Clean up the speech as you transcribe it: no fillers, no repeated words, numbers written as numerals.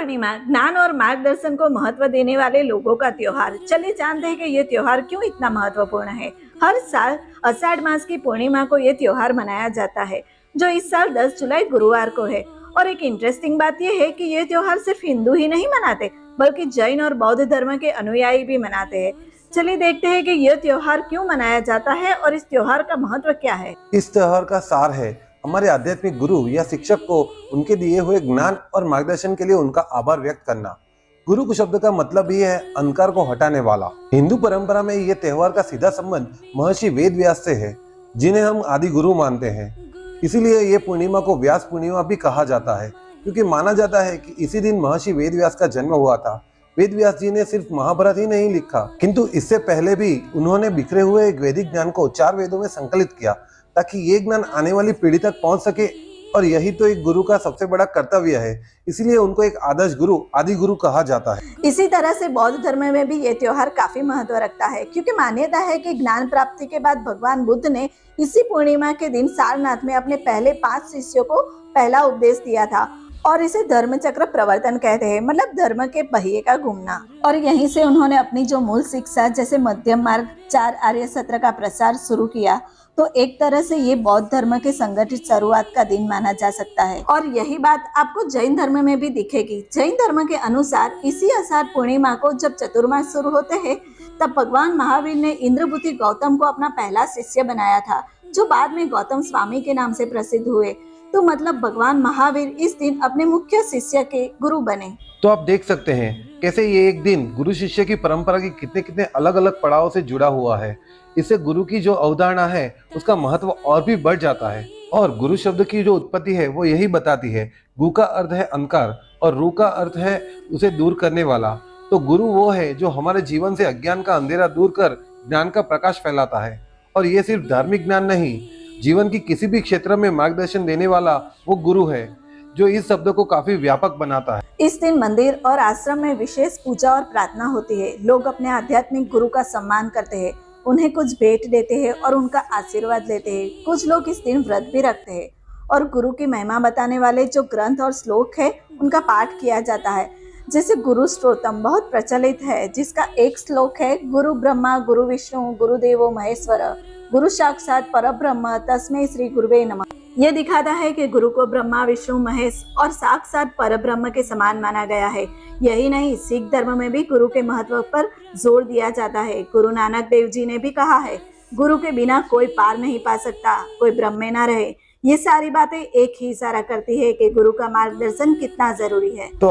पूर्णिमा ज्ञान और मार्गदर्शन को महत्व देने वाले लोगों का त्योहार। चलिए जानते हैं कि ये त्योहार क्यों इतना महत्वपूर्ण है। हर साल आषाढ़ मास की पूर्णिमा को ये त्योहार मनाया जाता है, जो इस साल 10 जुलाई गुरुवार को है। और एक इंटरेस्टिंग बात यह है कि ये त्योहार सिर्फ हिंदू ही नहीं मनाते, बल्कि जैन और बौद्ध धर्म के अनुयायी भी मनाते हैं। चलिए देखते हैं कि यह त्योहार क्यों मनाया जाता है और इस त्योहार का महत्व क्या है। इस त्योहार का सार है हमारे आध्यात्मिक गुरु या शिक्षक को उनके दिए हुए ज्ञान और मार्गदर्शन के लिए उनका आभार व्यक्त करना। गुरु शब्द का मतलब ही है अंधकार को हटाने वाला। हिंदू परंपरा में यह त्योहार का सीधा संबंध महर्षि वेद व्यास से है, जिन्हें हम आदि गुरु मानते हैं। इसीलिए ये पूर्णिमा को व्यास पूर्णिमा भी कहा जाता है, क्योंकि माना जाता है कि इसी दिन महर्षि वेद व्यास का जन्म हुआ था। वेद व्यास जी ने सिर्फ महाभारत ही नहीं लिखा, किंतु इससे पहले भी उन्होंने बिखरे हुए वैदिक ज्ञान को 4 वेदों में संकलित किया, ताकि ये ज्ञान आने वाली पीढ़ी तक पहुंच सके। और यही तो एक गुरु का सबसे बड़ा कर्तव्य है, इसलिए उनको एक आदर्श गुरु, आदि गुरु कहा जाता है। इसी तरह से बौद्ध धर्म में भी ये त्योहार काफी महत्व रखता है, क्योंकि मान्यता है कि ज्ञान प्राप्ति के बाद भगवान बुद्ध ने इसी पूर्णिमा के दिन सारनाथ में अपने पहले 5 शिष्यों को पहला उपदेश दिया था। और इसे धर्म चक्र प्रवर्तन कहते हैं, मतलब धर्म के पहिए का घूमना। और यहीं से उन्होंने अपनी जो मूल शिक्षा जैसे मध्यम मार्ग, 4 आर्य सत्र का प्रसार शुरू किया। तो एक तरह से ये बौद्ध धर्म के संगठित शुरुआत का दिन माना जा सकता है। और यही बात आपको जैन धर्म में भी दिखेगी। जैन धर्म के अनुसार इसी आषाढ़ पूर्णिमा को जब चतुर्मास शुरू होते हैं, तब भगवान महावीर ने इंद्रभूति गौतम को अपना पहला शिष्य बनाया था, जो बाद में गौतम स्वामी के नाम से प्रसिद्ध हुए। तो मतलब भगवान महावीर इस दिन अपने मुख्य शिष्य के गुरु बने। तो आप देख सकते हैं कैसे ये एक दिन गुरु शिष्य की परंपरा की कितने कितने अलग अलग पड़ाव से जुड़ा हुआ है। इससे गुरु की जो अवधारणा है उसका महत्व और भी बढ़ जाता है। और गुरु शब्द की जो उत्पत्ति है वो यही बताती है। गु का अर्थ है अंधकार और रू का अर्थ है उसे दूर करने वाला। तो गुरु वो है जो हमारे जीवन से अज्ञान का अंधेरा दूर कर ज्ञान का प्रकाश फैलाता है। और ये सिर्फ धार्मिक ज्ञान नहीं, जीवन की किसी भी क्षेत्र में मार्गदर्शन देने वाला वो गुरु है, जो इस शब्द को काफी व्यापक बनाता है। इस दिन मंदिर और आश्रम में विशेष पूजा और प्रार्थना होती है। लोग अपने आध्यात्मिक गुरु का सम्मान करते हैं, उन्हें कुछ भेंट देते हैं और उनका आशीर्वाद लेते हैं। कुछ लोग इस दिन व्रत भी रखते हैं और गुरु की महिमा बताने वाले जो ग्रंथ और श्लोक है उनका पाठ किया जाता है। जैसे गुरु स्तोत्रम बहुत प्रचलित है, जिसका एक श्लोक है, गुरु ब्रह्मा गुरु विष्णु गुरुदेवो महेश्वर गुरु साक्षात परब्रह्म तस्मै श्री गुरुवे नमः। यह दिखाता है कि गुरु को ब्रह्मा विष्णु महेश और साक्षात परब्रह्म के समान माना गया है। यही नहीं, सिख धर्म में भी गुरु के महत्व पर जोर दिया जाता है। गुरु नानक देव जी ने भी कहा है, गुरु के बिना कोई पार नहीं पा सकता, कोई ब्रह्म में ना रहे। ये सारी बातें एक ही इशारा करती है कि गुरु का मार्गदर्शन कितना जरूरी है।